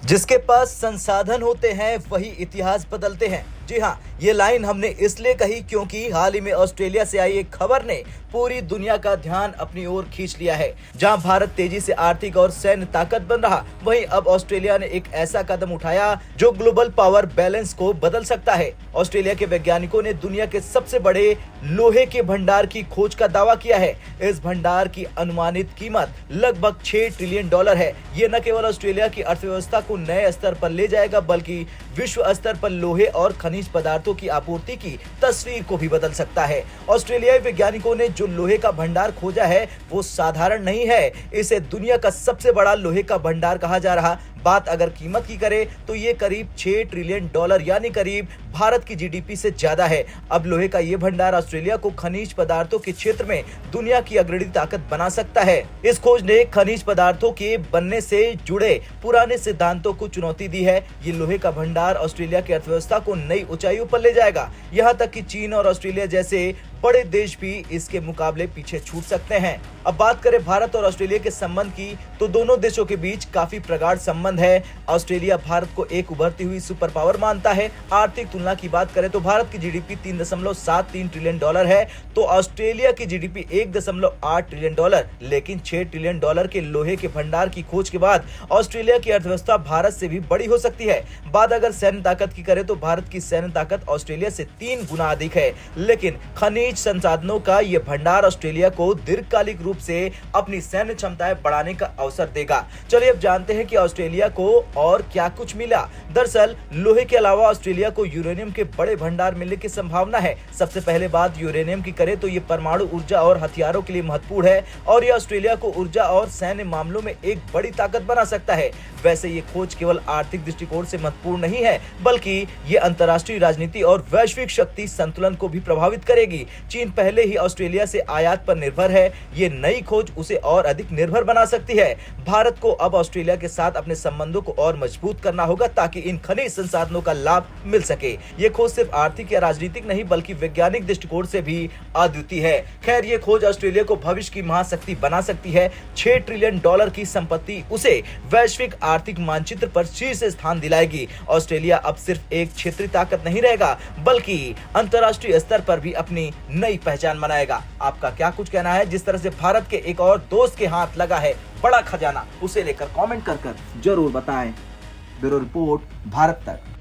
जिसके पास संसाधन होते हैं वही इतिहास बदलते हैं। जी हाँ, ये लाइन हमने इसलिए कही क्योंकि हाल ही में ऑस्ट्रेलिया से आई एक खबर ने पूरी दुनिया का ध्यान अपनी ओर खींच लिया है। जहां भारत तेजी से आर्थिक और सैन्य ताकत बन रहा, वहीं अब ऑस्ट्रेलिया ने एक ऐसा कदम उठाया जो ग्लोबल पावर बैलेंस को बदल सकता है। ऑस्ट्रेलिया के वैज्ञानिकों ने दुनिया के सबसे बड़े लोहे के भंडार की खोज का दावा किया है। इस भंडार की अनुमानित कीमत लगभग $6 ट्रिलियन है। ये न केवल ऑस्ट्रेलिया की अर्थव्यवस्था को नए स्तर पर ले जाएगा, बल्कि विश्व स्तर पर लोहे और खनिज पदार्थों की आपूर्ति की तस्वीर को भी बदल सकता है। ऑस्ट्रेलियाई वैज्ञानिकों ने जो लोहे का भंडार खोजा है वो साधारण नहीं है। इसे दुनिया का सबसे बड़ा लोहे का भंडार कहा जा रहा। बात अगर कीमत की करें तो ये करीब $6 ट्रिलियन यानी करीब भारत की जीडीपी से ज्यादा है। अब लोहे का ये भंडार ऑस्ट्रेलिया को खनिज पदार्थों के क्षेत्र में दुनिया की अग्रणी ताकत बना सकता है। इस खोज ने खनिज पदार्थों के बनने से जुड़े पुराने सिद्धांतों को चुनौती दी है। ये लोहे का भंडार ऑस्ट्रेलिया की अर्थव्यवस्था को नई ऊंचाइयों पर ले जाएगा। यहाँ तक कि चीन और ऑस्ट्रेलिया जैसे बड़े देश भी इसके मुकाबले पीछे छूट सकते हैं। अब बात करें भारत और ऑस्ट्रेलिया के संबंध की, तो दोनों देशों के बीच काफी प्रगाढ़ संबंध है। ऑस्ट्रेलिया भारत को एक उभरती हुई सुपर पावर मानता है। आर्थिक तुलना की बात करें तो भारत की जीडीपी $3.73 ट्रिलियन है, तो ऑस्ट्रेलिया की जीडीपी $1.8 ट्रिलियन। लेकिन $6 ट्रिलियन के लोहे के भंडार की खोज के बाद ऑस्ट्रेलिया की अर्थव्यवस्था भारत से भी बड़ी हो सकती है। बात अगर सैन्य ताकत की करें तो भारत की सैन्य ताकत ऑस्ट्रेलिया से 3 गुना अधिक है। लेकिन खनिज संसाधनों का यह भंडार ऑस्ट्रेलिया को दीर्घकालिक रूप से अपनी सैन्य क्षमताएं बढ़ाने का अवसर देगा। चलिए अब जानते हैं कि ऑस्ट्रेलिया को और क्या कुछ मिला। दरअसल लोहे के अलावा ऑस्ट्रेलिया को यूरेनियम के बड़े भंडार मिलने की संभावना है। सबसे पहले बात यूरेनियम की करें तो ये परमाणु ऊर्जा और हथियारों के लिए महत्वपूर्ण है और यह ऑस्ट्रेलिया को ऊर्जा और सैन्य मामलों में एक बड़ी ताकत बना सकता है। वैसे ये खोज केवल आर्थिक दृष्टिकोण से महत्वपूर्ण नहीं है, बल्कि ये अंतर्राष्ट्रीय राजनीति और वैश्विक शक्ति संतुलन को भी प्रभावित करेगी। चीन पहले ही ऑस्ट्रेलिया से आयात पर निर्भर है। ये नई खोज उसे और अधिक निर्भर बना सकती है। भारत को अब ऑस्ट्रेलिया के साथ अपने संबंधों को और मजबूत करना होगा ताकि इन खनिज संसाधनों का लाभ मिल सके। ये खोज सिर्फ आर्थिक या राजनीतिक नहीं बल्कि वैज्ञानिक दृष्टिकोण से भी अद्वितीय है। खैर, ये खोज ऑस्ट्रेलिया को भविष्य की महाशक्ति बना सकती है। $6 ट्रिलियन की संपत्ति उसे वैश्विक आर्थिक मानचित्र पर शीर्ष स्थान दिलाएगी। ऑस्ट्रेलिया अब सिर्फ एक क्षेत्रीय ताकत नहीं रहेगा बल्कि अंतर्राष्ट्रीय स्तर पर भी अपनी नई पहचान बनाएगा। आपका क्या कुछ कहना है? जिस तरह से भारत के एक और दोस्त के हाथ लगा है बड़ा खजाना, उसे लेकर कमेंट कर जरूर बताएं। ब्यूरो रिपोर्ट, भारत तक।